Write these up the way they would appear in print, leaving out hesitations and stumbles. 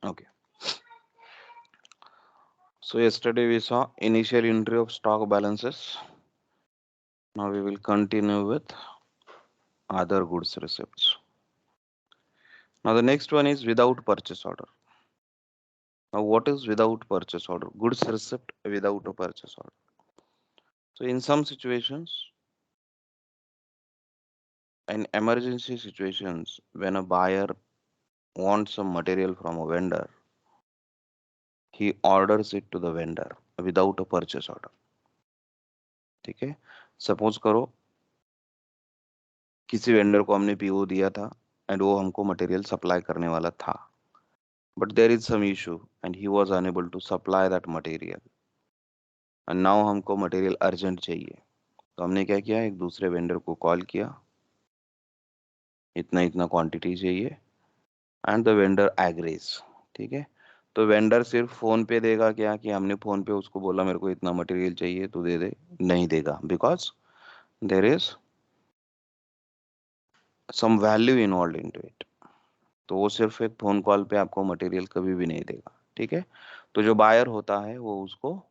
Okay. So yesterday we saw initial entry of stock balances. Now we will continue with other goods receipts. Now the next one is without purchase order. Now what is without purchase order? Goods receipt without a purchase order. So in some situations, in emergency situations, when a buyer wants some material from a vendor, he orders it to the vendor without a purchase order. ठीक है, suppose करो किसी vendor को हमने PO दिया था and वो हमको मटेरियल सप्लाई करने वाला था, but there is some issue and he was unable to supply that material and now हमको मटेरियल अर्जेंट चाहिए। तो हमने क्या किया, एक दूसरे वेंडर को कॉल किया, इतना इतना क्वांटिटी चाहिए एंड द वेंडर एग्रीज। ठीक है, तो वेंडर सिर्फ फोन पे देगा क्या कि हमने फोन पे उसको बोला मेरे को इतना मटेरियल चाहिए तो दे दे? नहीं देगा, because there is some value involve into it. तो वो सिर्फ एक फोन कॉल पे आपको मटेरियल कभी भी नहीं देगा। ठीक है, तो जो बायर होता है वो उसको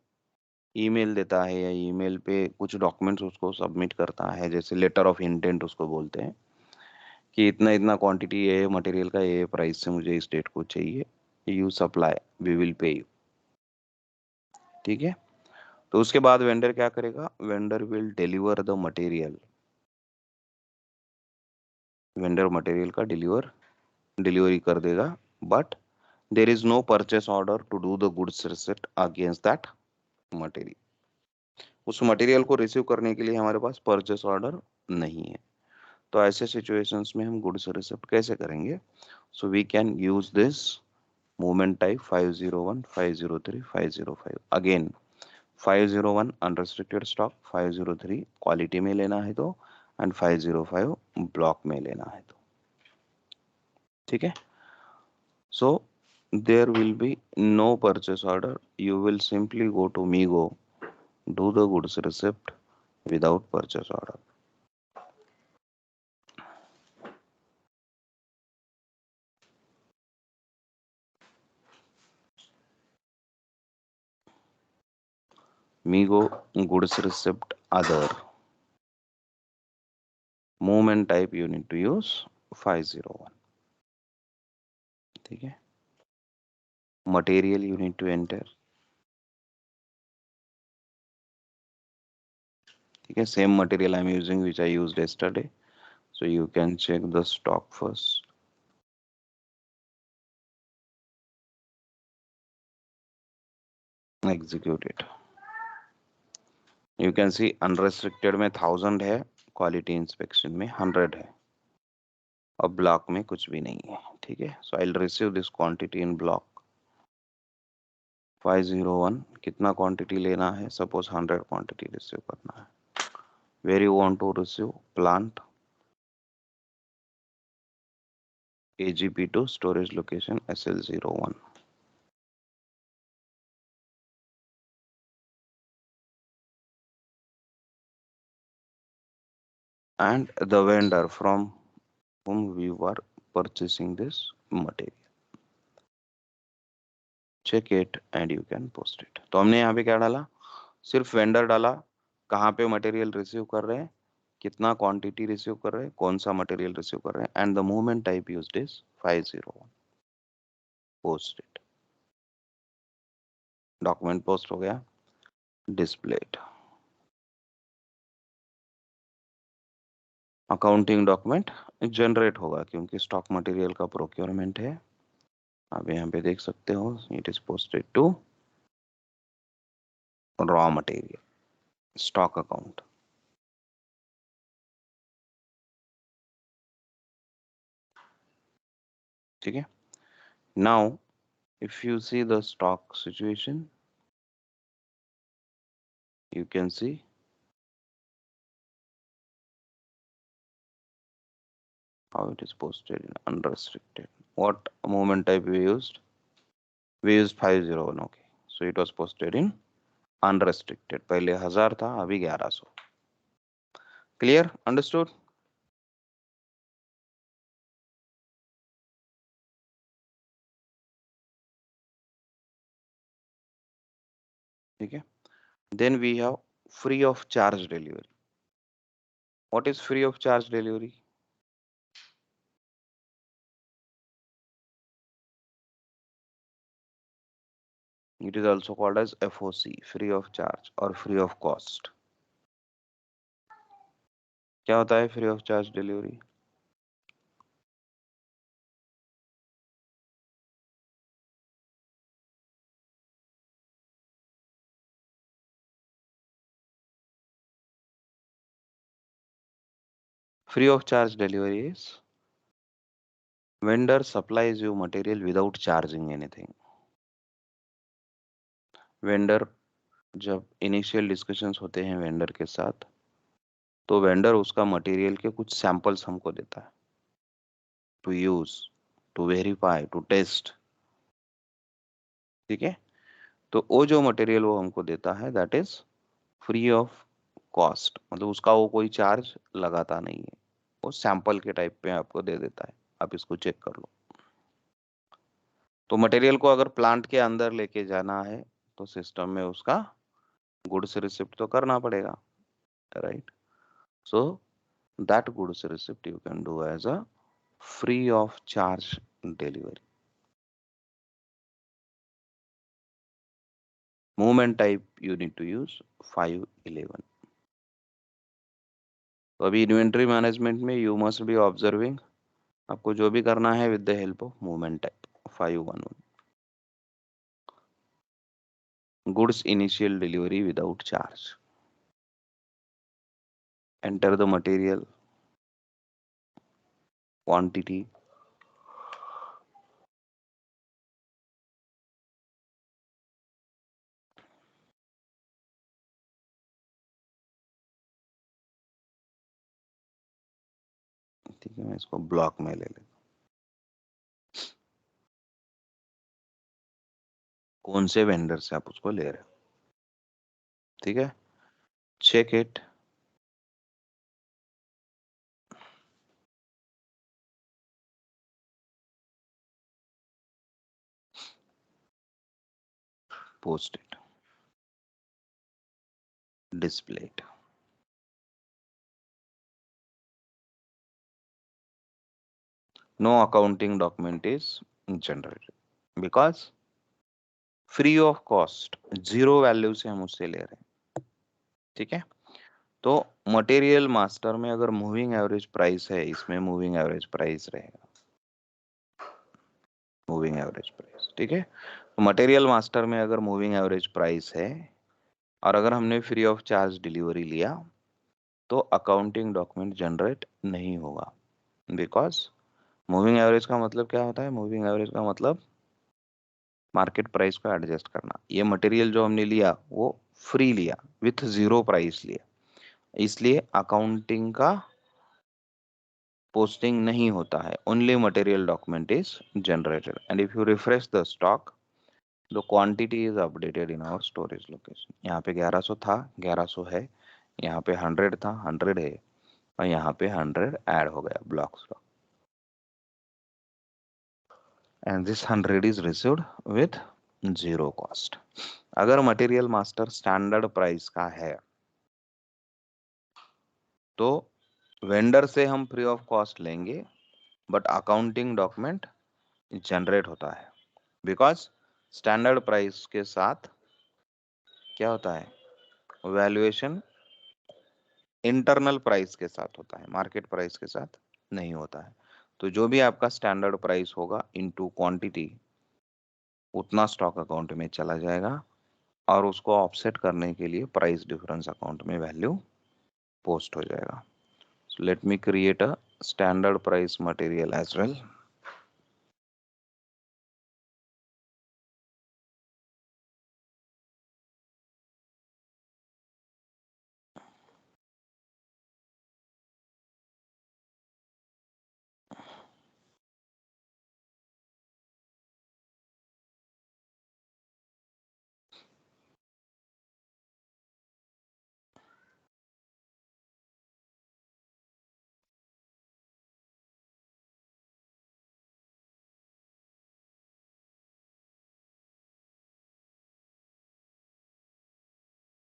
ईमेल देता है या ईमेल पे कुछ डॉक्यूमेंट्स उसको सबमिट करता है, जैसे लेटर ऑफ इंटेंट उसको बोलते हैं कि इतना इतना क्वांटिटी ये मटेरियल का ये प्राइस से मुझे इस डेट को चाहिए, you supply, we will pay you. ठीक है, तो उसके बाद वेंडर क्या करेगा, vendor will deliver the material, vendor material का डिलीवरी कर देगा, but there is no purchase order to do the goods receipt against that material. उस मटेरियल को रिसीव करने के लिए हमारे पास परचेस ऑर्डर नहीं है। तो ऐसे सिचुएशंस में हम गुड्स रिसिप्ट कैसे करेंगे? So we can use this movement type 501, 503, 505। Again 501 unrestricted stock, 503 quality में लेना है तो, एंड 505 ब्लॉक में लेना है तो। ठीक है, सो there will be no purchase order. You will simply go to Migo, do the goods receipt without purchase order. Migo goods receipt other movement type you need to use 501. ठीक है, material you need to enter. ठीक है, same material I am using which I used yesterday, so you can check the stock first. Execute it. You can see unrestricted में 1000 है, quality inspection में 100 है, और block में कुछ भी नहीं है। ठीक है, so I will receive this quantity in block 501। कितना क्वांटिटी लेना है? सपोज 100 क्वांटिटी रिसीव करना है। Where you want to receive? Plant, AGP2 storage location SL01, and the vendor from whom we were purchasing this material. Check it and you can post it. तो हमने यहाँ पे क्या डाला? सिर्फ वेंडर डाला, कहाँ पे मटेरियल रिसीव कर रहे हैं, कितना क्वांटिटी रिसीव कर रहे हैं, कौन सा मटेरियल रिसीव कर रहे हैं, and the movement type used is 501। Post it, document post हो गया, डिस्प्लेड। अकाउंटिंग डॉक्यूमेंट जनरेट होगा क्योंकि स्टॉक मटेरियल का प्रोक्योरमेंट है। आप यहाँ पे देख सकते हो, it is posted to raw material stock account. ठीक है, now if you see the stock situation, you can see how it is posted in unrestricted. What movement type we used? We used 501. Okay, so it was posted in unrestricted. पहले 1000 था, अभी 1100। Clear? Understood? ठीक है. Then we have free of charge delivery. What is free of charge delivery? It is also called as FOC, free of charge or free of cost. क्या होता है free of charge delivery? Free of charge delivery is vendor supplies you material without charging anything. Vendor जब initial discussions होते हैं vendor के साथ, तो vendor उसका मटेरियल के कुछ सैंपल्स हमको देता है to use, to verify, to test. ठीक है. तो वो जो मटेरियल वो हमको देता है that is free of cost, मतलब उसका वो कोई चार्ज लगाता नहीं है, वो सैंपल के टाइप पे आपको दे देता है, आप इसको चेक कर लो. तो मटेरियल को अगर प्लांट के अंदर लेके जाना है तो सिस्टम में उसका गुड्स रिसिप्ट तो करना पड़ेगा, right? So that goods receipt you can do as a free of charge delivery. Movement type you need to use 511. तो अभी इन्वेंट्री मैनेजमेंट में यू मस्ट बी ऑब्जर्विंग, आपको जो भी करना है with the help of movement type 511. Goods initial delivery without charge. Enter the material quantity, ठीक है. मैं इसको ब्लॉक में ले लेता. कौन से वेंडर से आप उसको ले रहे हो, ठीक है. Check it. Post it. Display it. No accounting document is generated because free of cost, zero value से हम उससे ले रहे हैं. ठीक है. तो मटेरियल मास्टर में अगर मूविंग एवरेज प्राइस है, इसमें मूविंग एवरेज प्राइस रहेगा, मूविंग एवरेज प्राइस. ठीक है. तो मटेरियल मास्टर में अगर मूविंग एवरेज प्राइस है और अगर हमने फ्री ऑफ चार्ज डिलीवरी लिया तो अकाउंटिंग डॉक्यूमेंट जनरेट नहीं होगा. बिकॉज मूविंग एवरेज का मतलब क्या होता है? मूविंग एवरेज का मतलब मार्केट प्राइस को एडजस्ट करना. ये मटेरियल जो हमने लिया वो फ्री लिया, विथ जीरो प्राइस लिया, इसलिए अकाउंटिंग का पोस्टिंग नहीं होता है. Only material document is generated and if you refresh the stock the quantity is updated in our storage location. यहाँ पे 1100 था, 1100 है. यहाँ पे 100 था, 100 है. और यहाँ पे 100 ऐड हो गया block stock. And this 100 is received with zero cost. अगर मटेरियल मास्टर स्टैंडर्ड प्राइस का है तो वेंडर से हम फ्री ऑफ कॉस्ट लेंगे, बट अकाउंटिंग डॉक्यूमेंट जनरेट होता है. बिकॉज स्टैंडर्ड प्राइस के साथ क्या होता है? वैल्यूएशन इंटरनल प्राइस के साथ होता है, मार्केट प्राइस के साथ नहीं होता है. तो जो भी आपका स्टैंडर्ड प्राइस होगा इनटू क्वांटिटी, उतना स्टॉक अकाउंट में चला जाएगा और उसको ऑफसेट करने के लिए प्राइस डिफरेंस अकाउंट में वैल्यू पोस्ट हो जाएगा. So let me create a standard price material as well.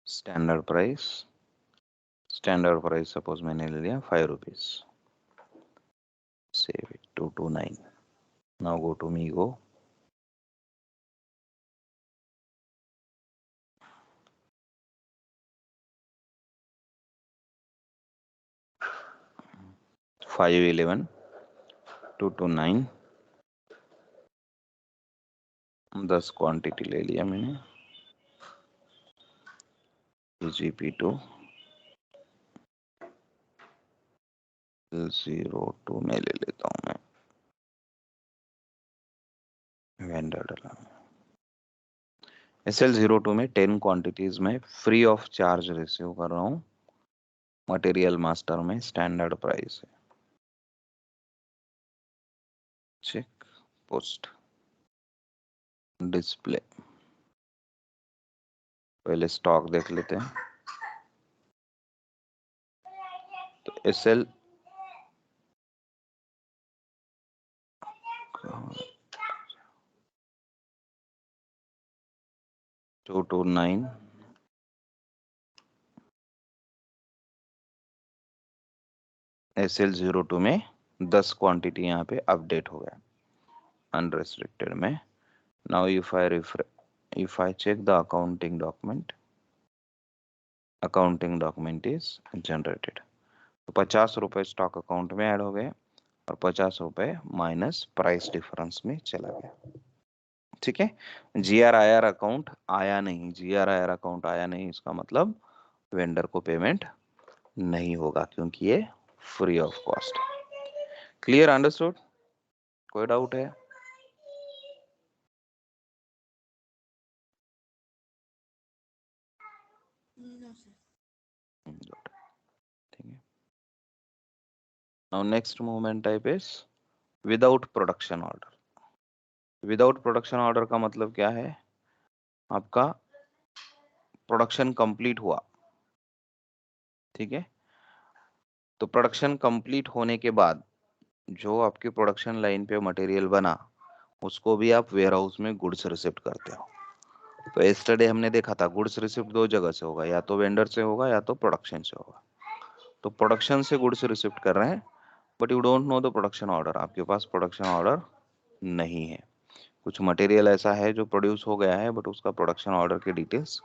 Standard price suppose मैंने ले लिया 5 rupees, save it 229. Now go to Migo. Five 11 229 10 quantity ले लिया मैंने, GP2 02 में ले लेता हूँ मैं, वेंडर डाला। SL02 में 10 क्वांटिटीज में फ्री ऑफ चार्ज रिसीव कर रहा हूँ, मटेरियल मास्टर में स्टैंडर्ड प्राइस है, चेक पोस्ट डिस्प्ले। पहले स्टॉक देख लेते हैं। तो SL 229 SL02 में 10 क्वांटिटी यहाँ पे अपडेट हो गया अनरेस्ट्रिक्टेड में। Now if I check the accounting document is generated। तो 50 रुपए स्टॉक अकाउंट में ऐड हो गए और 50 रुपए माइनस प्राइस डिफरेंस में चला गया। ठीक है, GRIR अकाउंट आया नहीं, GRIR अकाउंट आया नहीं, इसका मतलब वेंडर को पेमेंट नहीं होगा क्योंकि ये free of cost. Clear, understood? कोई डाउट है? ठीक है। Now next movement type is without production order। Without production order का मतलब क्या है? आपका प्रोडक्शन कंप्लीट हुआ, ठीक है, तो प्रोडक्शन कंप्लीट होने के बाद जो आपकी प्रोडक्शन लाइन पे मटेरियल बना उसको भी आप वेयर हाउस में गुड्स रिसिप्ट करते हो। तो यस्टरडे हमने देखा था गुड्स रिसिप्ट दो जगह से होगा, या तो वेंडर से होगा या तो प्रोडक्शन से होगा। तो प्रोडक्शन से गुड्स रिसिप्ट कर रहे हैं but you don't know the production order, आपके पास प्रोडक्शन ऑर्डर नहीं है। कुछ मटेरियल ऐसा है जो प्रोड्यूस हो गया है बट उसका प्रोडक्शन ऑर्डर की डिटेल्स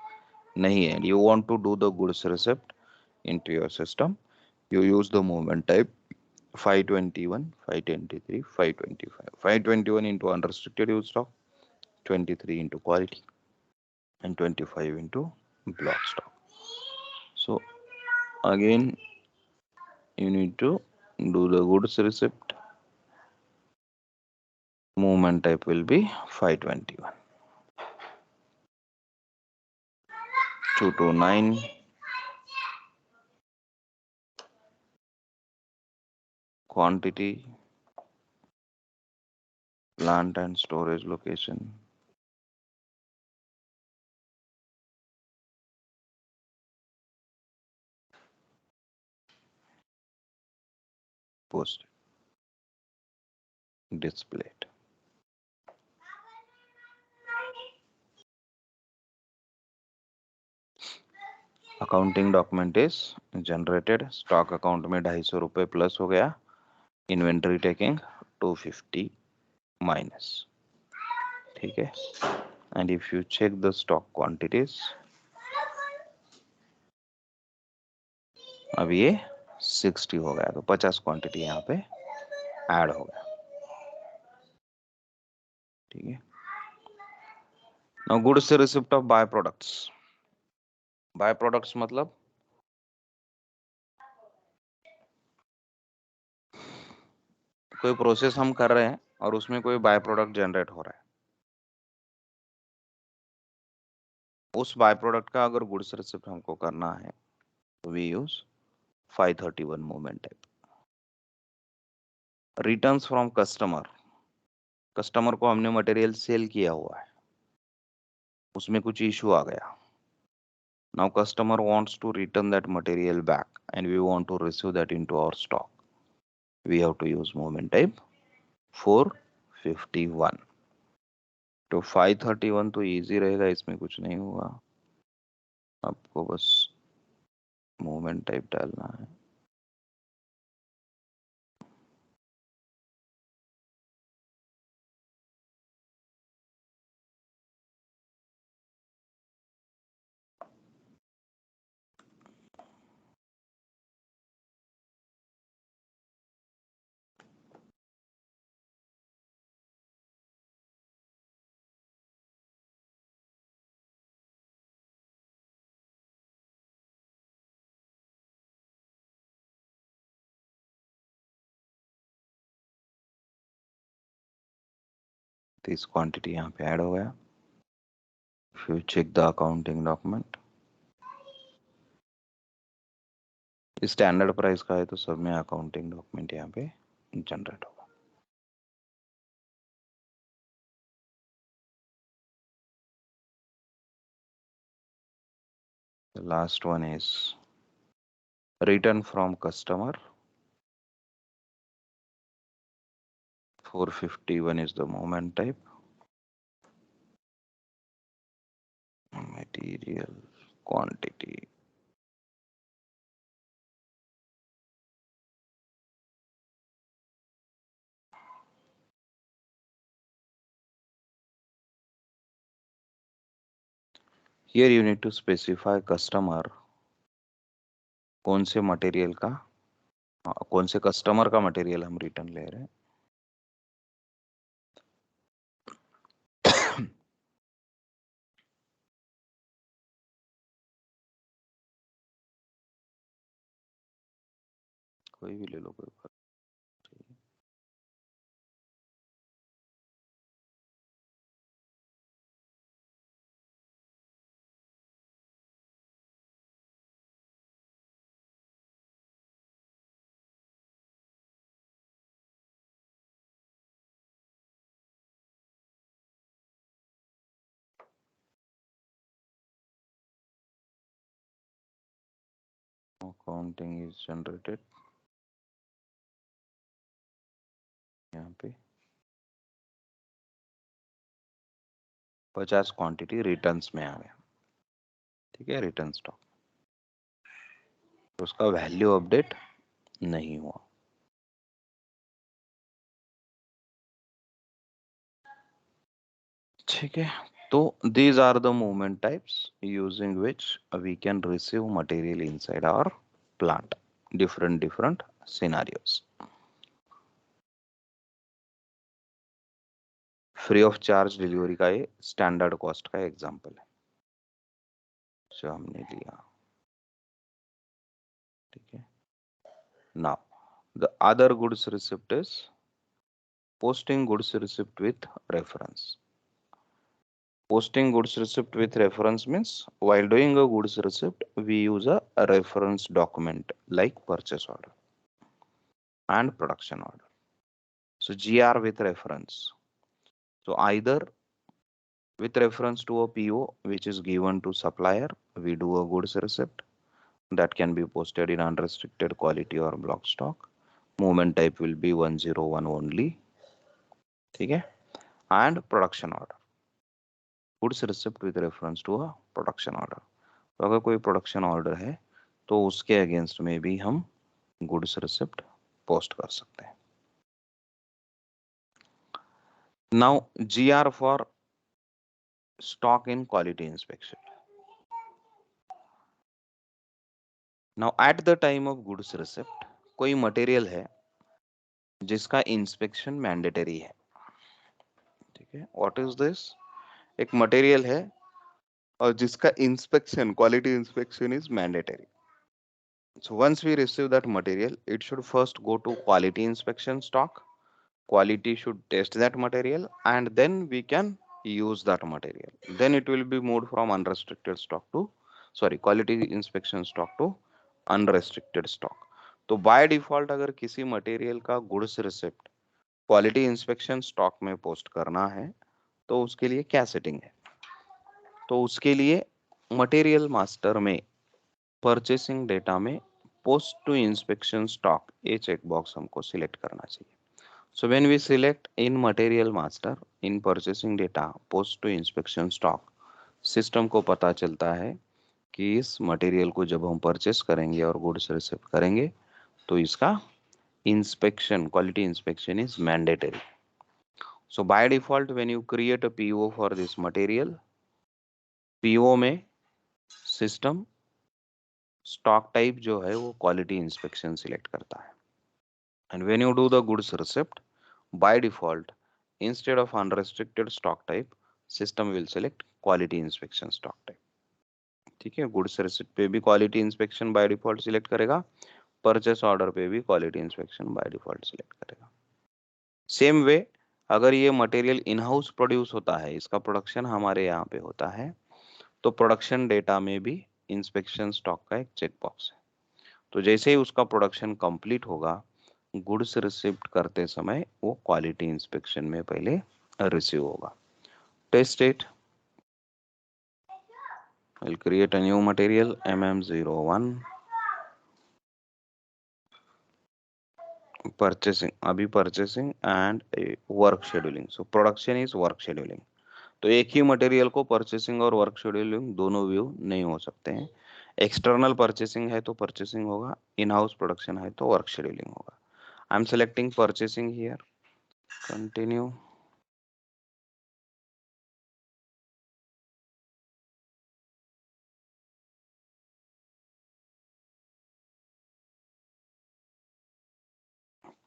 नहीं है। You want to do the goods receipt into your system, you use the movement type 521 523 525 521 into unrestricted use stock, 23 into quality, and 25 into block stock. So again you need to do the goods receipt. Movement type will be 521 229 quantity, plant and storage location, post displayed। Accounting document is generated. Stock account में 250 रुपए plus हो गया, inventory taking 250 minus, ठीक है। And if you check the stock quantities, अब ये 60 हो गया, तो 50 क्वांटिटी यहाँ पे ऐड हो गया, ठीक है। Now goods receipt of by products. By products मतलब कोई प्रोसेस हम कर रहे हैं और उसमें कोई बाय प्रोडक्ट जनरेट हो रहा है, उस बाय प्रोडक्ट का अगर गुड्स रिसिप्ट हमको करना है तो we use 531 movement type. Returns from customer, customer को हमने मटेरियल सेल किया हुआ है, उसमें कुछ इशू आ गया। Now customer wants to return that material back and we want to receive that into our stock. We have to use movement type 451। तो 531 तो इजी रहेगा, इसमें कुछ नहीं होगा। आपको बस मूवमेंट टाइप डालना है। तो इस क्वांटिटी यहाँ पे ऐड हो गया। If you check the accounting document, standard price का है तो सब में अकाउंटिंग डॉक्यूमेंट यहाँ पे जनरेट होगा। The last one is return from customer. 451 is the moment type. Material quantity. Here you need to specify customer, कौन से मटेरियल का, कौन से कस्टमर का मटेरियल हम रिटर्न ले रहे हैं। कोई भी ले लो, कोई फर्क नहीं। Accounting is generated यहाँ पे 50 क्वांटिटी रिटर्न्स में आ गया। ठीक है, रिटर्न स्टॉक, तो उसका वैल्यू अपडेट नहीं हुआ। ठीक है, तो these are the movement types using which we can receive material inside our plant, different scenarios. Free of charge delivery का ये स्टैंडर्ड कॉस्ट का एग्जांपल है जो हमने लिया। ठीक है, now the other goods receipt is posting goods receipt with reference. Posting goods receipt with reference means while doing a goods receipt, we use a reference document like purchase order and production order. So GR with reference. So either with reference to a PO which is given to supplier, we do a goods receipt that can be posted in unrestricted quality or block stock. Movement type will be 101 only. ठीक है, and production order. Goods receipt with reference to a production order. तो अगर कोई production order है तो उसके against में भी हम गुड्स रिसिप्ट पोस्ट कर सकते हैं। Now GR for stock in quality inspection. Now at the time of goods receipt कोई मटेरियल है जिसका इंस्पेक्शन मैंडेटरी है। ठीक है, व्हाट इज दिस? एक मटेरियल है और जिसका inspection, quality inspection is mandatory. So once we receive that material, it should first go to quality inspection stock. Quality should test that material and then we can use that material. Then it will be moved from unrestricted stock to, sorry, quality inspection stock to unrestricted stock. तो by default अगर किसी material का goods receipt quality inspection stock में post करना है तो उसके लिए क्या सेटिंग है? तो उसके लिए मटेरियल मास्टर में परचेसिंग डेटा में पोस्ट टू इंस्पेक्शन स्टॉक ये चेक बॉक्स हमको सिलेक्ट करना चाहिए. So when we select in material master in purchasing data post to inspection stock, system को पता चलता है कि इस मटेरियल को जब हम परचेस करेंगे और गुड्स रिसीव करेंगे तो इसका inspection, quality inspection is mandatory. So by default, when you create a PO for this material, PO में system stock type जो है वो quality inspection select करता है. And when you do the goods receipt, by default, instead of unrestricted stock type, system will select quality inspection stock type. ठीक है, goods receipt पे भी quality inspection by default select करेगा, purchase order पे भी quality inspection by default select करेगा. Same way अगर ये मटेरियल इन हाउस प्रोड्यूस होता है, इसका प्रोडक्शन हमारे यहाँ पे होता है, तो प्रोडक्शन डेटा में भी इंस्पेक्शन स्टॉक का एक चेक बॉक्स है. तो जैसे ही उसका प्रोडक्शन कंप्लीट होगा, गुड्स रिसिप्ट करते समय वो क्वालिटी इंस्पेक्शन में पहले रिसीव होगा. Test it. I'll create a new material MM01 purchasing. अभी purchasing and work scheduling. So production is work scheduling. तो एक ही मटेरियल को परचेसिंग और वर्क शेड्यूलिंग दोनों व्यू नहीं हो सकते हैं. एक्सटर्नल परचेसिंग है तो परचेसिंग होगा, इन हाउस प्रोडक्शन है तो वर्क शेड्यूलिंग होगा. I am selecting purchasing here. Continue.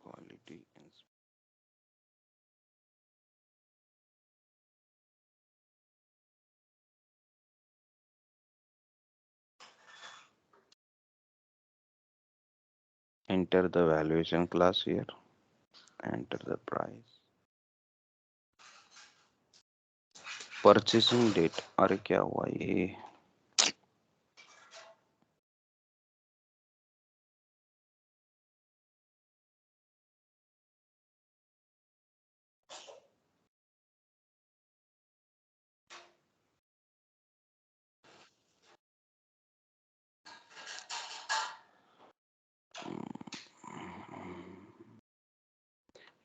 Quality enter the valuation class here, enter the price, purchasing date. अरे क्या हुआ ये,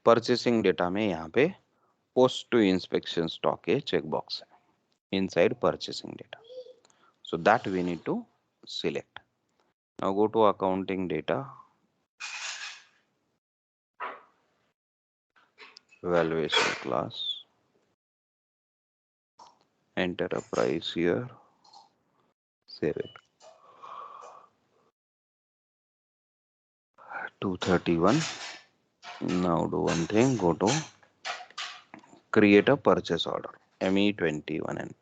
परचेसिंग डेटा में यहाँ पे पोस्ट टू इंस्पेक्शन स्टॉक के चेक बॉक्स है inside purchasing data. So that we need to select. Now go to accounting data, valuation class, enter a price here, save it. 231. Now do one thing, go to create a purchase order, ME21N.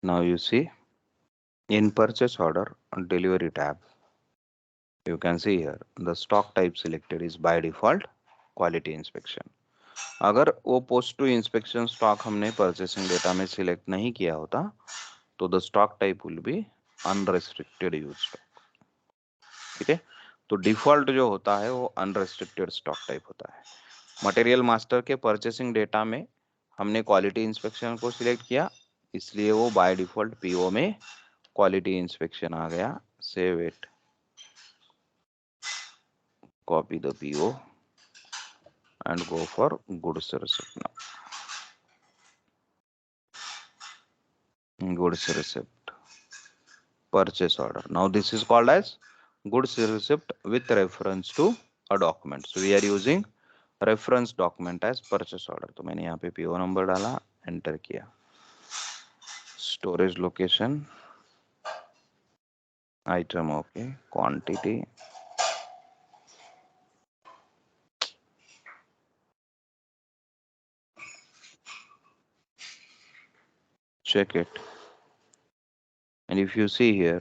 Now you see in purchase order delivery tab, you can see here the stock type selected is by default quality inspection. अगर वो post to inspection stock हमने purchasing data में select नहीं किया होता तो the stock type will be unrestricted use stock. ठीक है, तो डिफॉल्ट जो होता है वो अनरेस्ट्रिक्टेड स्टॉक टाइप होता है. मटेरियल मास्टर के परचेसिंग डेटा में हमने क्वालिटी इंस्पेक्शन को सिलेक्ट किया, इसलिए वो बाय डिफॉल्ट पीओ में क्वालिटी इंस्पेक्शन आ गया. Save it, copy the PO and go for goods receipt. Now goods receipt, purchase order. Now this is called as goods receipt with reference to a document. So we are using reference document as purchase order. तो मैंने यहाँ पे PO number डाला, enter किया. Storage location, item okay, quantity, check it, and if you see here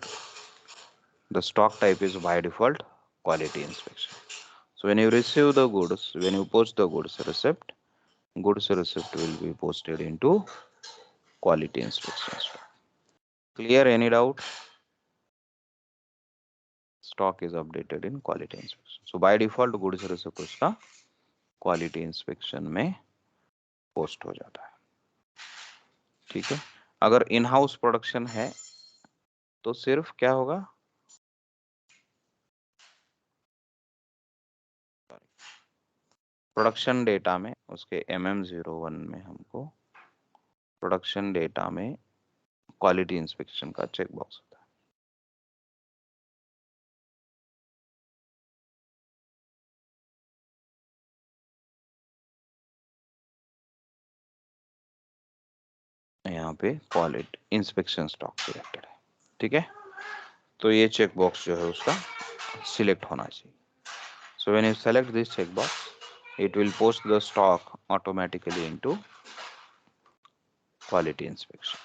the stock type is by default quality inspection. So when you receive the goods, when you post the goods receipt, goods receipt will be posted into quality inspection stock. Clear? Any doubt? Stock is updated in quality inspection. So by default goods receipt उसका quality inspection में post हो जाता है. ठीक है. अगर in house production है तो सिर्फ क्या होगा, प्रोडक्शन डेटा में उसके MM01 में हमको प्रोडक्शन डेटा में क्वालिटी इंस्पेक्शन का चेक बॉक्स होता है. यहाँ पे क्वालिटी इंस्पेक्शन स्टॉक सिलेक्टेड है. ठीक है. तो ये चेक बॉक्स जो है उसका सिलेक्ट होना चाहिए. So when you select this check box it will post the stock automatically into quality inspection.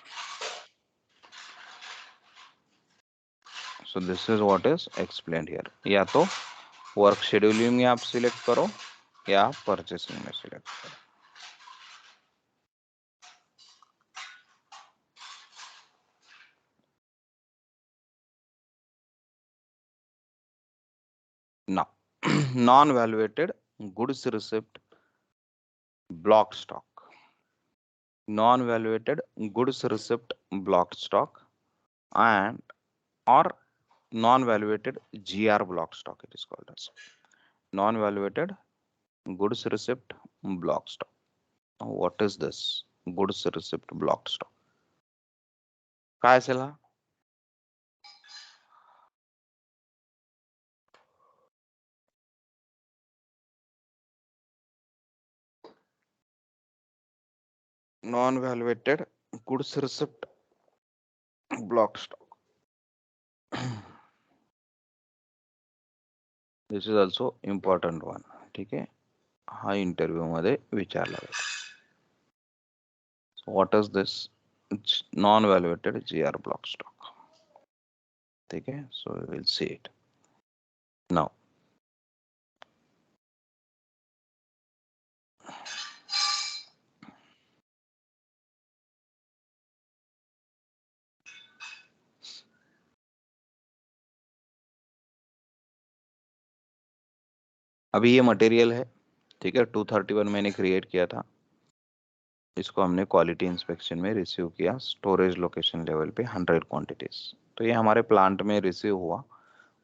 So this is what is explained here. या तो वर्क शेड्यूलिंग में आप सिलेक्ट करो या परचेसिंग में सिलेक्ट करो. Now non-valuated goods receipt blocked stock. Non-valuated goods receipt blocked stock and or non-valuated GR blocked stock it is called as. Non-valuated goods receipt blocked stock. What is this goods receipt blocked stock? काय असेल हा? Non-valuated goods receipt blocked stock. This is also important one. ठीक है. हा interview मध्ये विचारला जातो. So what is this non-valuated GR block stock? ठीक है. So we will see it now. अभी ये मटेरियल है. ठीक है. 231 मैंने क्रिएट किया था. इसको हमने क्वालिटी इंस्पेक्शन में रिसीव किया स्टोरेज लोकेशन लेवल पे 100 क्वांटिटीज. तो ये हमारे प्लांट में रिसीव हुआ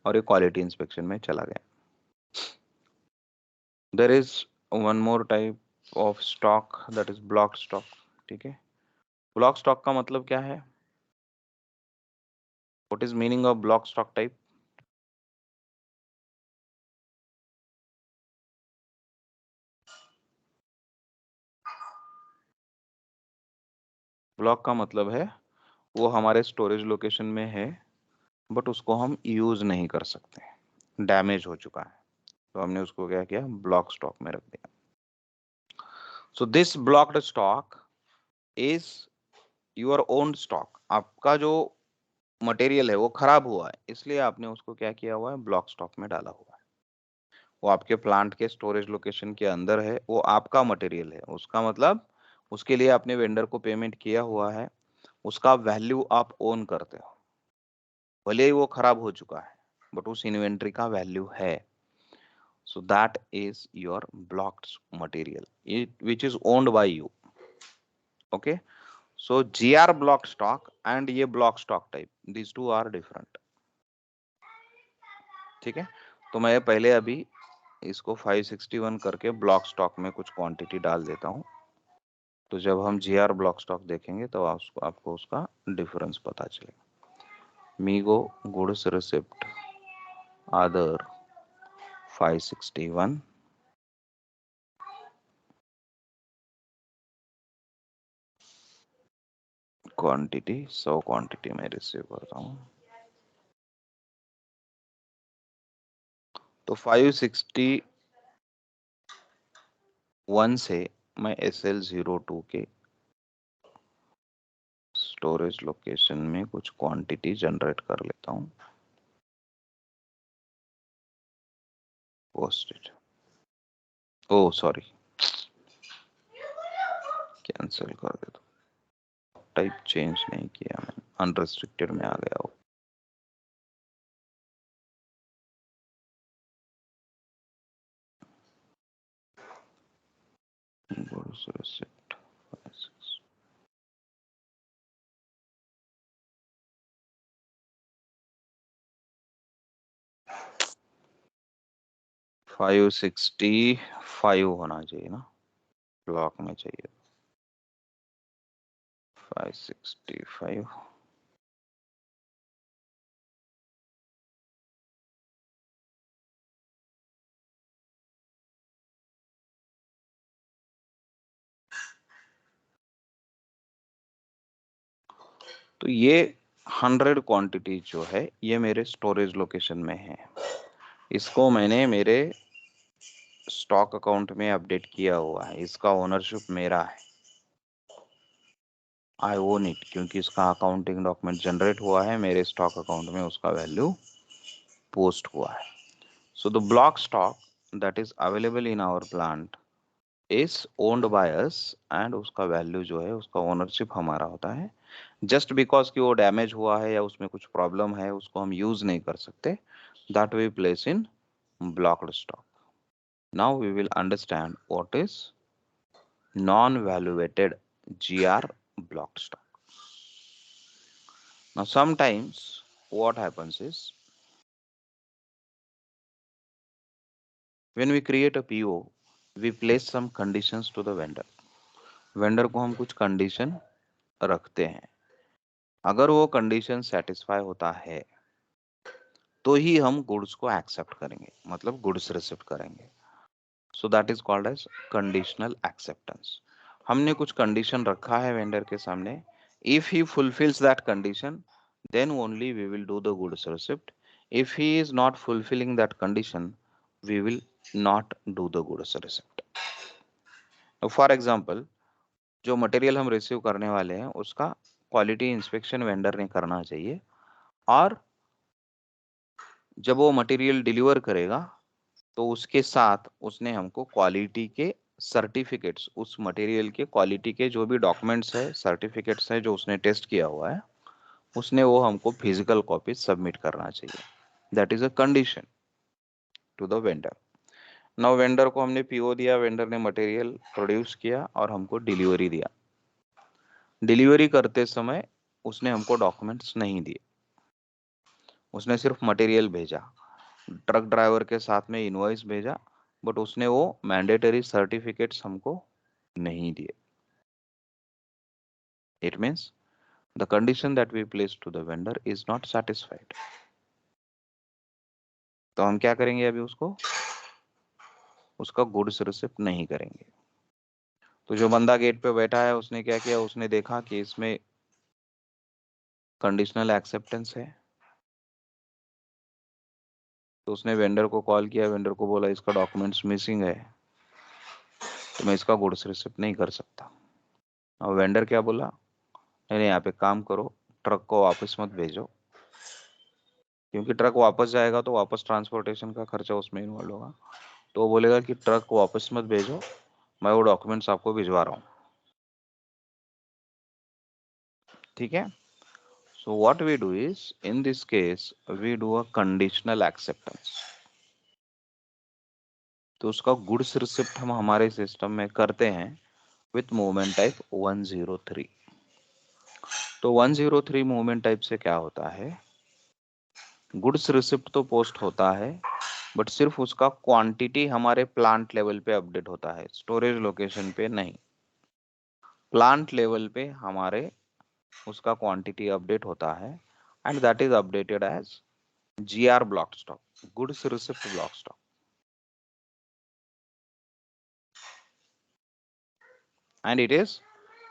और ये क्वालिटी इंस्पेक्शन में चला गया. There is one more type of stock that is block stock. ठीक है. ब्लॉक स्टॉक का मतलब क्या है? What is meaning of block stock type? Block का मतलब है वो हमारे स्टोरेज लोकेशन में है बट उसको हम यूज नहीं कर सकते, डैमेज हो चुका है, तो हमने उसको क्या किया, ब्लॉक स्टॉक में रख दिया. So this blocked stock is your own stock. आपका जो मटेरियल है वो खराब हुआ है इसलिए आपने उसको क्या किया हुआ है, ब्लॉक स्टॉक में डाला हुआ है. वो आपके प्लांट के स्टोरेज लोकेशन के अंदर है, वो आपका मटेरियल है. उसका मतलब उसके लिए आपने वेंडर को पेमेंट किया हुआ है, उसका वैल्यू आप ओन करते हो. भले ही वो खराब हो चुका है बट उस इन्वेंट्री का वैल्यू है. So that is your blocked material, which is owned by you. Okay. So GR block stock and ये block stock type, these two are different. ठीक है. तो मैं पहले अभी इसको 561 करके ब्लॉक स्टॉक में कुछ क्वांटिटी डाल देता हूँ. तो जब हम GR ब्लॉक स्टॉक देखेंगे तो आपको उसका डिफरेंस पता चलेगा. MeeGo goods receipt other 561 quantity 100 quantity में रिसीव करता हूँ. तो 561 से मैं SL02 के स्टोरेज लोकेशन में कुछ क्वांटिटी जनरेट कर लेता हूँ. Post it. Oh sorry, cancel कर दे दो, टाइप चेंज नहीं किया मैंने, अनरिस्ट्रिक्टेड में आ गया हो। Goods receipt 565 होना चाहिए ना, ब्लॉक में चाहिए 565। तो ये 100 क्वांटिटी जो है ये मेरे स्टोरेज लोकेशन में है, इसको मैंने मेरे स्टॉक अकाउंट में अपडेट किया हुआ है, इसका ओनरशिप मेरा है, आई ओन इट, क्योंकि इसका अकाउंटिंग डॉक्यूमेंट जनरेट हुआ है मेरे स्टॉक अकाउंट में, उसका वैल्यू पोस्ट हुआ है। So the block stock that is available in our plant is owned by us, and उसका वैल्यू जो है उसका ओनरशिप हमारा होता है। जस्ट बिकॉज कि वो डैमेज हुआ है या उसमें कुछ प्रॉब्लम है, उसको हम यूज नहीं कर सकते, that we place in blocked stock. Now we will understand what is non valuated GR blocked stock. Now sometimes what happens is when we create a PO, we place some conditions to the vendor. Vendor को हम कुछ condition रखते हैं, अगर वो condition satisfy होता है तो ही हम गुड्स को एक्सेप्ट करेंगे, मतलब गुड्स रिसिप्ट करेंगे। So that is called as conditional acceptance. हमने कुछ कंडीशन रखा है वेंडर के सामने, if he fulfils that condition then only we will do the goods receipt. If he is not fulfilling that condition, we will not do the goods receipt. For example, जो material हम receive करने वाले हैं उसका quality inspection vendor ने करना चाहिए, और जब वो मटेरियल डिलीवर करेगा तो उसके साथ उसने हमको क्वालिटी के सर्टिफिकेट्स, उस मटेरियल के क्वालिटी के जो भी डॉक्यूमेंट्स है, सर्टिफिकेट्स है जो उसने टेस्ट किया हुआ है, उसने वो हमको फिजिकल कॉपी सबमिट करना चाहिए। That is a condition to the vendor. Now vendor को हमने PO दिया, वेंडर ने मटेरियल प्रोड्यूस किया और हमको डिलीवरी दिया। डिलीवरी करते समय उसने हमको डॉक्यूमेंट्स नहीं दिए, उसने सिर्फ मटेरियल भेजा, ट्रक ड्राइवर के साथ में इनवॉइस भेजा, बट उसने वो मैंडेटरी सर्टिफिकेट्स हमको नहीं दिए। It means the condition that we place to the vendor is not satisfied. तो हम क्या करेंगे, अभी उसका गुड्स रिसिप्ट नहीं करेंगे। तो जो बंदा गेट पे बैठा है उसने क्या किया, उसने देखा कि इसमें कंडीशनल एक्सेप्टेंस है, तो उसने वेंडर को कॉल किया, वेंडर को बोला इसका डॉक्यूमेंट्स मिसिंग है, तो मैं इसका गुड्स रिसिप्ट नहीं कर सकता। और वेंडर क्या बोला, नहीं नहीं, आप एक काम करो, ट्रक को वापस मत भेजो, क्योंकि ट्रक वापस जाएगा तो वापस ट्रांसपोर्टेशन का खर्चा उसमें इन्वॉल्व होगा। तो वो बोलेगा कि ट्रक को वापस मत भेजो, मैं वो डॉक्यूमेंट्स आपको भिजवा रहा हूँ। ठीक है। So what we do is, in this case we do a conditional acceptance. तो उसका गुड्स रिसिप्ट हम हमारे सिस्टम में करते हैं विथ मूवमेंट टाइप 103। तो 103 मूवमेंट टाइप से क्या होता है, गुड्स रिसिप्ट तो पोस्ट होता है, बट सिर्फ उसका क्वांटिटी हमारे प्लांट लेवल पे अपडेट होता है, स्टोरेज लोकेशन पे नहीं। प्लांट लेवल पे हमारे उसका क्वांटिटी अपडेट होता है, and that is updated as GR block stock, goods receipt block stock. And it is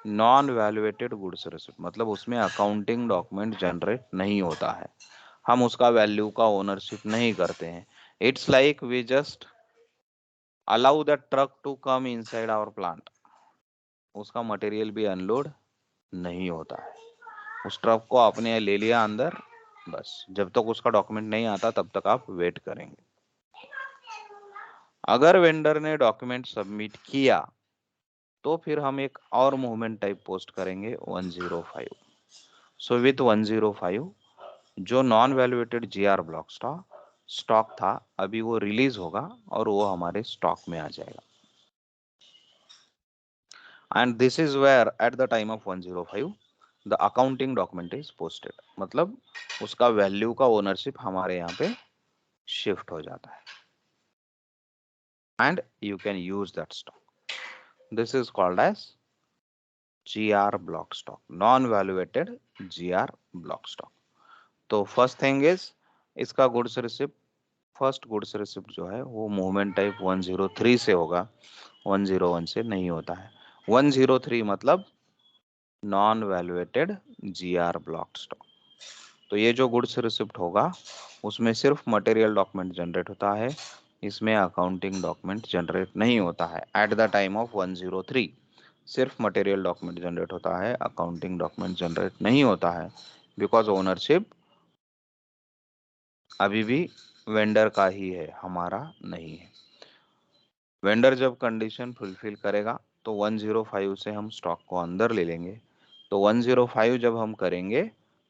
non valuated goods receipt, मतलब उसमें अकाउंटिंग डॉक्यूमेंट जनरेट नहीं होता है, हम उसका वैल्यू का ओनरशिप नहीं करते हैं। It's like we just allow the truck to come inside our plant, उसका मटेरियल भी अनलोड नहीं होता है, उस ट्रक को आपने ले लिया अंदर, बस जब तक उसका डॉक्यूमेंट नहीं आता तब तक आप वेट करेंगे। अगर वेंडर ने डॉक्यूमेंट सबमिट किया तो फिर हम एक और मूवमेंट टाइप पोस्ट करेंगे 105। सो विथ 105 जो non valuated GR block stock था, अभी वो रिलीज होगा और वो हमारे स्टॉक में आ जाएगा। And this is where at the time of 105 the accounting document is posted, मतलब उसका वैल्यू का ओनरशिप हमारे यहाँ पे शिफ्ट हो जाता है and you can use that stock. This is called as GR block stock, non valuated GR block stock. तो फर्स्ट थिंग इज इसका goods receipt, first goods receipt जो है वो मूवमेंट टाइप 103 से होगा, 101 से नहीं होता है। 103 मतलब non valuated GR block stock. तो ये जो गुड्स रिसिप्ट होगा उसमें सिर्फ मटेरियल डॉक्यूमेंट जनरेट होता है, इसमें अकाउंटिंग डॉक्यूमेंट जनरेट नहीं होता है। एट द टाइम ऑफ 103 सिर्फ मटेरियल डॉक्यूमेंट जनरेट होता है, अकाउंटिंग डॉक्यूमेंट जनरेट नहीं होता है, बिकॉज ओनरशिप अभी भी वेंडर का ही है, हमारा नहीं है। वेंडर जब कंडीशन फुलफिल करेगा तो 105 से हम स्टॉक को अंदर ले लेंगे। तो 105 जब हम करेंगे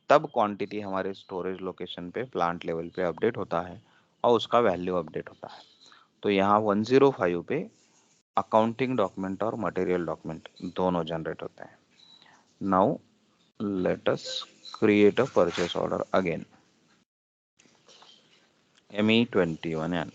तब क्वांटिटी हमारे स्टोरेज लोकेशन पे प्लांट लेवल पे अपडेट होता है और उसका वैल्यू अपडेट होता है। तो यहाँ 105 पे अकाउंटिंग डॉक्यूमेंट और मटेरियल डॉक्यूमेंट दोनों जनरेट होते हैं। Now let us create a purchase order again, ME21N।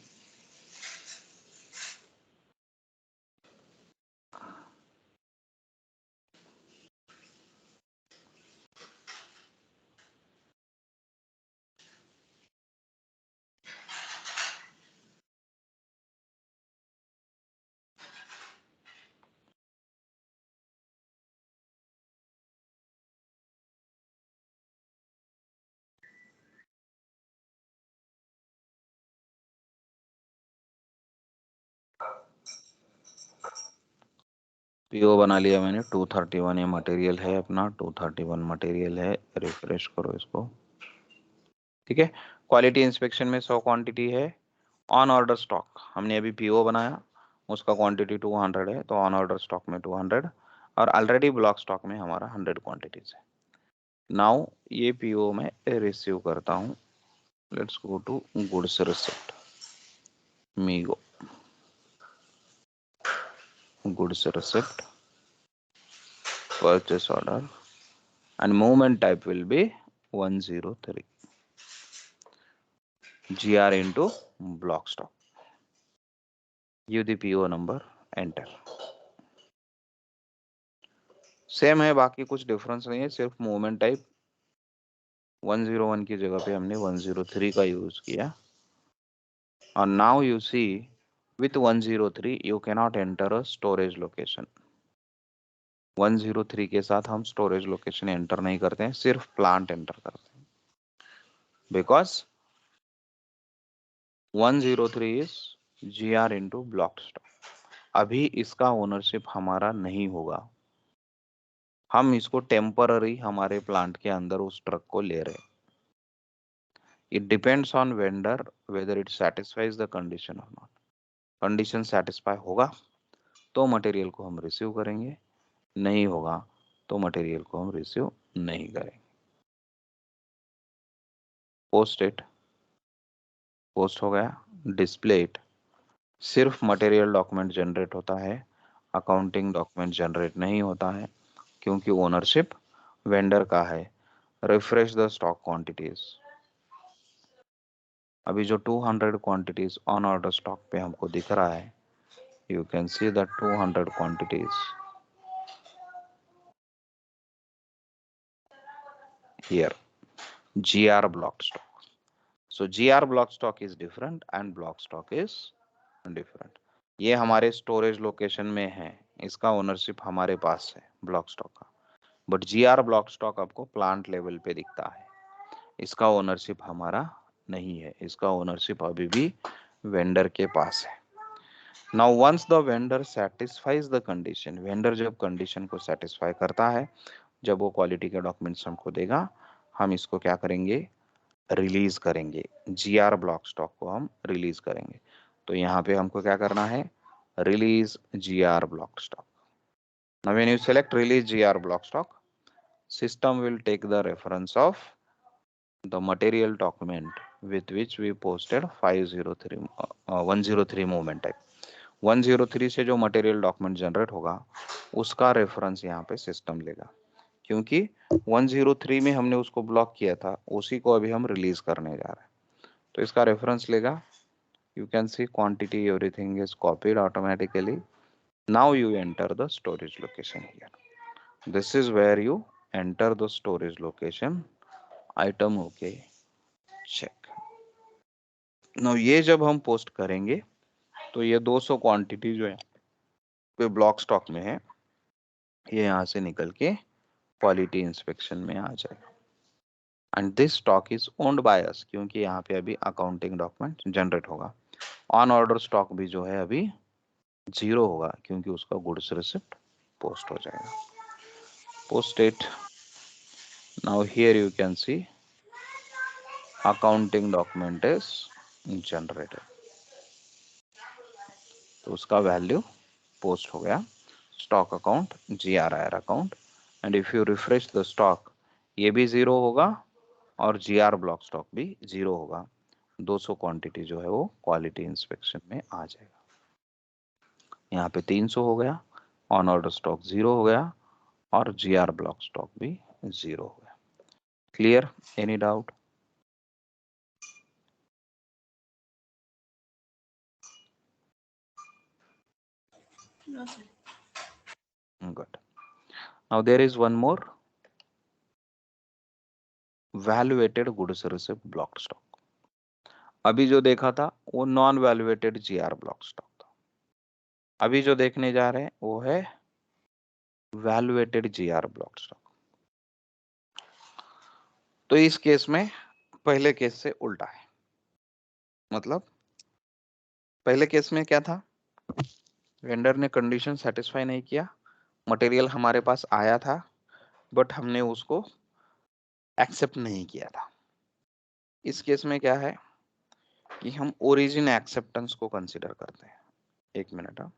PO बना लिया मैंने 231, ये मटेरियल है अपना, 231 मटेरियल है। रिफ्रेश करो इसको, ठीक है। क्वालिटी इंस्पेक्शन में 100 क्वांटिटी है। ऑन ऑर्डर स्टॉक हमने अभी पीओ बनाया, उसका क्वांटिटी 200 है, तो ऑन ऑर्डर स्टॉक में 200 और ऑलरेडी ब्लॉक स्टॉक में हमारा 100 क्वांटिटीज है। नाउ ये पीओ मैं रिसीव करता हूँ। Let's go to goods receipt, MIGO goods receipt purchase order and movement type will be 103 GR into block stock. Give the PO number, enter। Same है, बाकी कुछ डिफरेंस नहीं है, सिर्फ मूवमेंट टाइप 101 की जगह पे हमने 103 का यूज किया। और now you see with 103 you cannot enter a storage location. 103 के साथ हम स्टोरेज लोकेशन एंटर नहीं करते हैं, सिर्फ प्लांट एंटर करते हैं, because 103 is GR into block stock. अभी इसका ओनरशिप हमारा नहीं होगा, हम इसको टेम्पररी हमारे प्लांट के अंदर उस ट्रक को ले रहे। It depends on vendor whether it satisfies the condition और नॉट। कंडीशन सेटिस्फाई होगा तो मटेरियल को हम रिसीव करेंगे, नहीं होगा तो मटेरियल को हम रिसीव नहीं करेंगे। पोस्ट इट, पोस्ट हो गया। डिस्प्ले इट, सिर्फ मटेरियल डॉक्यूमेंट जनरेट होता है, अकाउंटिंग डॉक्यूमेंट जनरेट नहीं होता है, क्योंकि ओनरशिप वेंडर का है। रिफ्रेश द स्टॉक क्वांटिटीज, अभी जो 200 क्वांटिटीज ऑन ऑर्डर स्टॉक पे हमको दिख रहा है, you can see the 200 quantities here, GR block stock। So GR block stock is different and block stock is different। ये हमारे स्टोरेज लोकेशन में है, इसका ओनरशिप हमारे पास है ब्लॉक स्टॉक का, बट GR ब्लॉक स्टॉक आपको प्लांट लेवल पे दिखता है, इसका ओनरशिप हमारा नहीं है, इसका ओनरशिप अभी भी वेंडर के पास है। Now once the vendor satisfies the condition, vendor जब कंडीशन को सेटिस्फाई करता है, जब वो क्वालिटी के डॉक्यूमेंट्स हमको देगा, हम इसको क्या करेंगे, रिलीज करेंगे। GR ब्लॉक स्टॉक को हम रिलीज करेंगे। तो यहाँ पे हमको क्या करना है, release GR block stock. Now when you select release GR block stock, system will take the reference of the material document with which we posted 503 103 movement type. 103 से जो मटेरियल डॉक्यूमेंट जनरेट होगा उसका रेफरेंस यहाँ पे system लेगा, क्योंकि 103 में हमने उसको ब्लॉक किया था, उसी को अभी हम रिलीज करने जा रहे हैं, तो इसका रेफरेंस लेगा. You can see quantity, everything is copied automatically. Now you enter the storage location here. This is where you enter the storage location. Item okay, check. Now ये जब हम पोस्ट करेंगे तो ये 200 क्वांटिटी जो है पे ब्लॉक स्टॉक में है, ये यहाँ से निकल के क्वालिटी इंस्पेक्शन में आ जाएगा. And this stock is owned by अस, क्योंकि यहाँ पे अभी अकाउंटिंग डॉक्यूमेंट जनरेट होगा. ऑन ऑर्डर स्टॉक भी जो है अभी 0 होगा, क्योंकि उसका गुड्स रिसिप्ट पोस्ट हो जाएगा. Post it. Now here you can see accounting document is generated. तो उसका वैल्यू पोस्ट हो गया. Stock account GRIR account, and if you refresh the stock ये भी 0 होगा और GR ब्लॉक स्टॉक भी 0 होगा. 200 क्वांटिटी जो है वो क्वालिटी इंस्पेक्शन में आ जाएगा. यहाँ पे 300 हो गया, ऑन ऑर्डर स्टॉक 0 हो गया और GR ब्लॉक स्टॉक भी 0 हो गया. Clear? Any doubt? No, sir. Good. Now there is one more, valuated goods receipt block stock. अभी जो देखा था वो non valuated GR block stock था. अभी जो देखने जा रहे हैं वो है वैल्यूएटेड GR ब्लॉक स्टॉक. तो इस केस में पहले केस से उल्टा है. मतलब पहले केस में क्या था, वेंडर ने कंडीशन सेटिस्फाई नहीं किया, मटेरियल हमारे पास आया था बट हमने उसको एक्सेप्ट नहीं किया था. इस केस में क्या है कि हम ओरिजिन एक्सेप्टेंस को कंसीडर करते हैं. एक मिनट.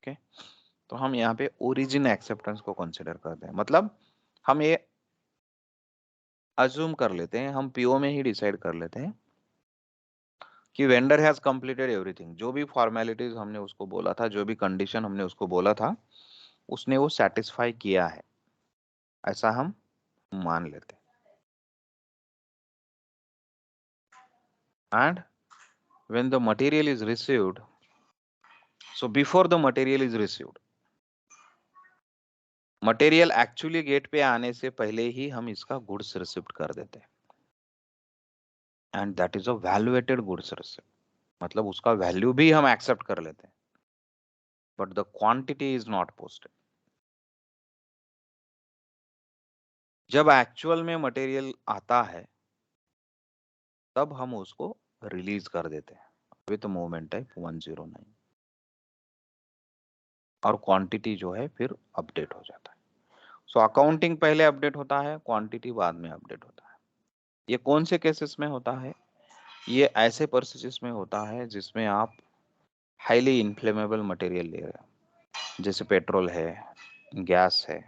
ओके, तो हम यहाँ पे ओरिजिन एक्सेप्टेंस को कंसीडर करते हैं. मतलब हम ये अज्यूम कर लेते हैं, हम पीओ में ही डिसाइड कर लेते हैं कि वेंडर हैज कंप्लीटेड एवरीथिंग. जो भी फॉर्मेलिटीज हमने उसको बोला था, जो भी कंडीशन हमने उसको बोला था, उसने वो सेटिस्फाई किया है, ऐसा हम मान लेते हैं. And when the material is received, so before the material is received, material actually get पे आने से पहले ही हम इसका गुड्स रिसिप्ट कर देते हैं. And that is a valuated goods receipt. मतलब उसका वैल्यू भी हम एक्सेप्ट कर लेते हैं, but the quantity is not posted. जब एक्चुअल में मटेरियल आता है तब हम उसको रिलीज कर देते हैं विथ मूवमेंट टाइप 109, और क्वांटिटी जो है फिर अपडेट हो जाता है. सो अकाउंटिंग पहले अपडेट होता है, क्वांटिटी बाद में अपडेट होता है. ये कौन से केसेस में होता है? ये ऐसे प्रोसेसेस में होता है जिसमें आप हाईली इन्फ्लेमेबल मटेरियल ले रहे हो, जैसे पेट्रोल है, गैस है,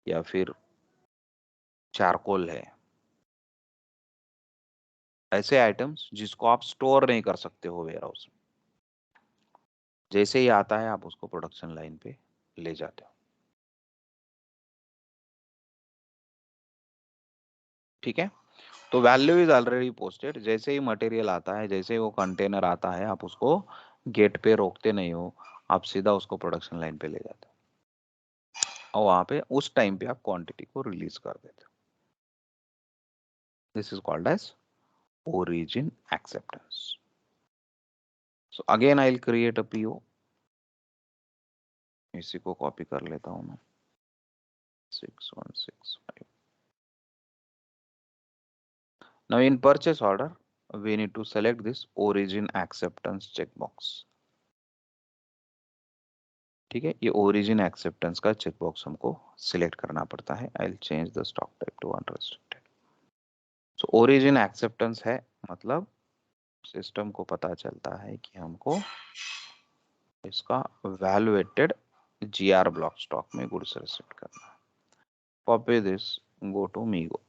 या फिर चारकोल है. ऐसे आइटम्स जिसको आप स्टोर नहीं कर सकते हो वेयर हाउस में, जैसे ही आता है आप उसको प्रोडक्शन लाइन पे ले जाते हो. ठीक है, तो वैल्यू इज ऑलरेडी पोस्टेड. जैसे ही मटेरियल आता है, जैसे ही वो कंटेनर आता है, आप उसको गेट पे रोकते नहीं हो, आप सीधा उसको प्रोडक्शन लाइन पे ले जाते हो और वहां पे उस टाइम पे आप क्वांटिटी को रिलीज कर देते हो. This is called as origin acceptance. So again I'll create a PO. इसी को कॉपी कर लेता हूं मैं. 6165 Now in purchase order, we need to select this origin acceptance checkbox. ठीक है, ये origin acceptance का checkbox हमको select करना पड़ता है. I'll change the stock type to unrestricted. So origin acceptance है, मतलब सिस्टम को पता चलता है कि हमको इसका वैल्यूएटेड GR ब्लॉक स्टॉक में गुड्स रिसीव करना है. Copy this, go to Migo.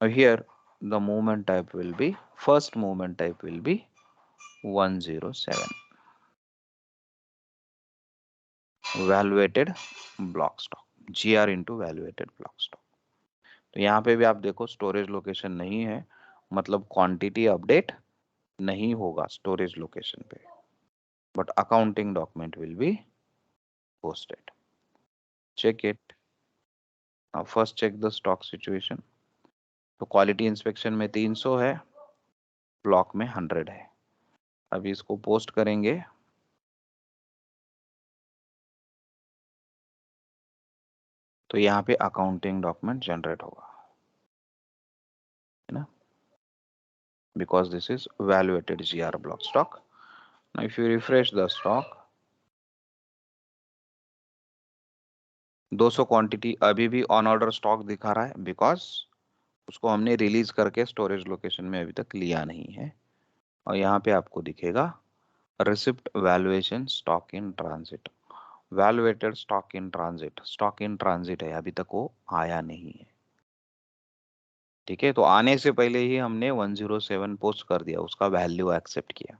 Now here the movement type will be, first movement type will be 107. Valuated block stock, GR into valuated block stock. तो यहाँ पे भी आप देखो storage location नहीं है, मतलब क्वांटिटी अपडेट नहीं होगा स्टोरेज लोकेशन पे, but accounting document will be posted. Check it. First check the stock situation. तो क्वालिटी इंस्पेक्शन में 300 है, ब्लॉक में 100 है. अभी इसको पोस्ट करेंगे. तो यहाँ पे अकाउंटिंग डॉक्यूमेंट जनरेट होगा, है ना, because this is evaluated GR block stock. Now if you refresh the stock, 200 quantity अभी भी ऑन ऑर्डर स्टॉक दिखा रहा है, बिकॉज उसको हमने रिलीज करके स्टोरेज लोकेशन में अभी तक लिया नहीं है. और यहाँ पे आपको दिखेगा receipt valuation stock in transit, valuated stock in transit. Stock in transit है, अभी तक वो आया नहीं है. ठीक है, तो आने से पहले ही हमने 107 पोस्ट कर दिया, उसका वैल्यू एक्सेप्ट किया.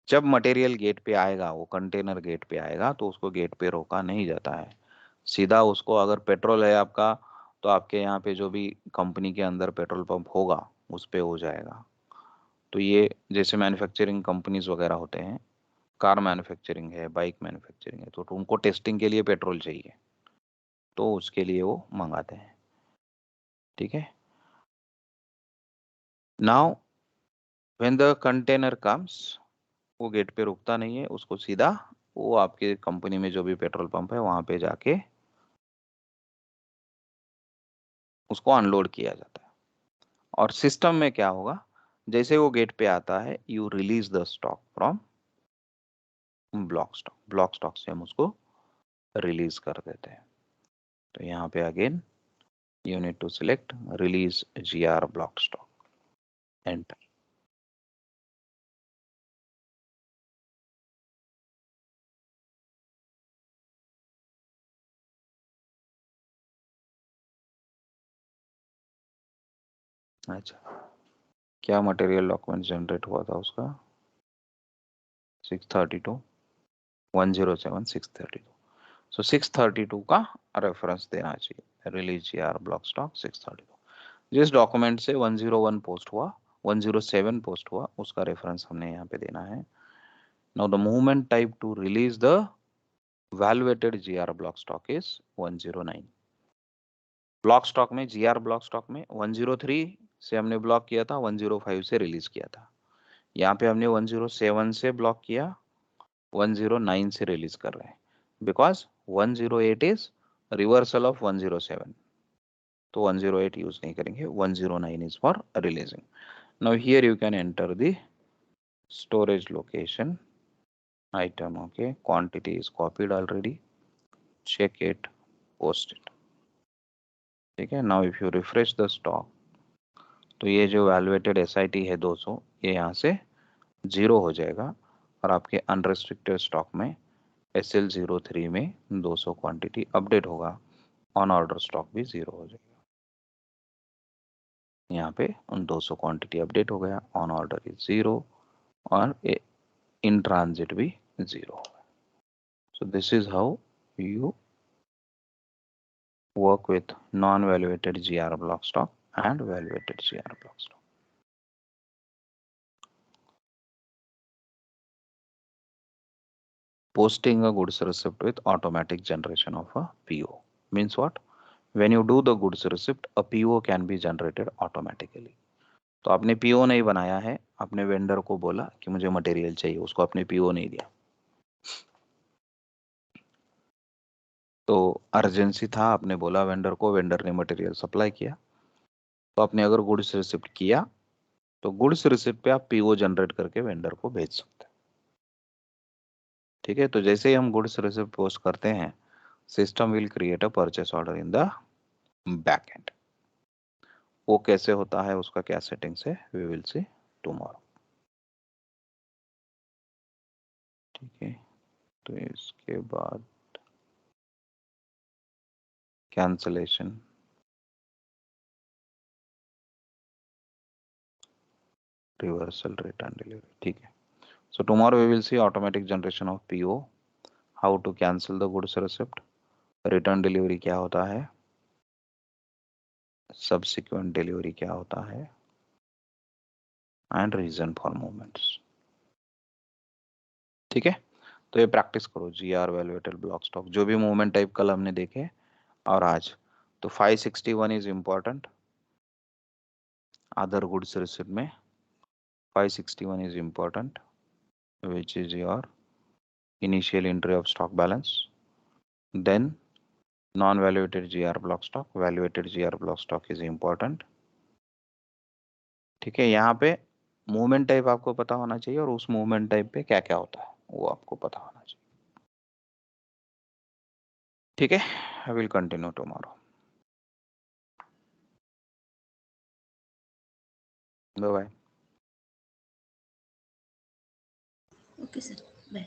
जब मटेरियल गेट पे आएगा, वो कंटेनर गेट पे आएगा, तो उसको गेट पे रोका नहीं जाता है. सीधा उसको, अगर पेट्रोल है आपका, तो आपके यहाँ पे जो भी कंपनी के अंदर पेट्रोल पंप होगा उस पे हो जाएगा. तो ये जैसे मैन्युफैक्चरिंग कंपनीज वगैरह होते हैं, कार मैन्युफैक्चरिंग है, बाइक मैन्युफैक्चरिंग है, तो उनको टेस्टिंग के लिए पेट्रोल चाहिए, तो उसके लिए वो मंगाते हैं. ठीक है. Now when the container comes, वो गेट पे रुकता नहीं है, उसको सीधा वो आपके कंपनी में जो भी पेट्रोल पंप है वहां पे जाके उसको अनलोड किया जाता है. और सिस्टम में क्या होगा, जैसे वो गेट पे आता है, you release the stock from block stock. Block stock से हम उसको रिलीज कर देते हैं. तो यहाँ पे again you need to select release GR block stock, enter. अच्छा, क्या मटेरियल डॉक्यूमेंट जनरेट हुआ था उसका, 632 107 632. सो 632 का रेफरेंस देना चाहिए, रिलीज GR ब्लॉक स्टॉक 632. जिस डॉक्यूमेंट से 101 पोस्ट हुआ, 107 पोस्ट हुआ, उसका रेफरेंस हमने यहाँ पे देना है. Now the movement type two release the valuated GR block stock is 109. Block stock में, GR ब्लॉक स्टॉक में 103 से हमने ब्लॉक किया था, 105 से रिलीज किया था. यहाँ पे हमने 107 से ब्लॉक किया, 109 से रिलीज कर रहे हैं, बिकॉज 108 इज रिवर्सल ऑफ 107. तो 108 यूज नहीं करेंगे, 109 is for releasing. Now here you can enter the storage location item. Okay, quantity is copied already. Check it, post it. ठीक है. Now if you refresh the stock, तो ये जो valuated SIT है 200, ये यहाँ से 0 हो जाएगा, और आपके अनरेस्ट्रिक्टेड स्टॉक में SL03 में 200 क्वांटिटी अपडेट होगा, ऑन ऑर्डर स्टॉक भी 0 हो जाएगा. यहाँ पे 200 क्वांटिटी अपडेट हो गया, ऑन ऑर्डर इज 0, और इन ट्रांजिट भी 0. So this is how you work with non-valuated GR block stock and valuated GR block stock. Posting a goods receipt with automatic generation of a PO means what? When you do the goods receipt, a PO can be generated automatically. तो आपने PO नहीं बनाया है, आपने vendor को बोला कि मुझे मटेरियल चाहिए, उसको आपने PO नहीं दिया, तो अर्जेंसी था, आपने बोला वेंडर को, वेंडर ने मटेरियल सप्लाई किया, तो आपने अगर गुड्स रिसिप्ट किया तो गुड्स रिसिप्ट पे आप पीओ जनरेट करके वेंडर को भेज सकते हैं। ठीक है, तो जैसे ही हम गुड्स रिसिप्ट पोस्ट करते हैं, system will create a purchase order in the back and. वो कैसे होता है, उसका क्या सेटिंग्स है, वी विल सी टुमारो। ठीक है, तो इसके बाद कैंसलेशन, रिवर्सल, रिटर्न डिलीवरी। ठीक है, so tomorrow we will see automatic generation of PO, how to cancel the goods receipt, return delivery क्या होता है, सब्सिक्वेंट डिलीवरी क्या होता है, एंड रीजन फॉर मूवमेंट्स। ठीक है, तो ये प्रैक्टिस करो, जी आर वैल्यूएटेड ब्लॉक स्टॉक, जो भी मूवमेंट टाइप कल हमने देखे और आज, तो 561 is important, other goods receipt में 561 is important, which is your initial entry of stock balance, then non-valuated GR block stock, valuated GR block stock is important। ठीक है, यहाँ पे मूवमेंट टाइप आपको पता होना चाहिए और उस मूवमेंट टाइप पे क्या क्या होता है वो आपको पता होना चाहिए। ठीक है, I will continue tomorrow, bye bye. Okay sir, bye.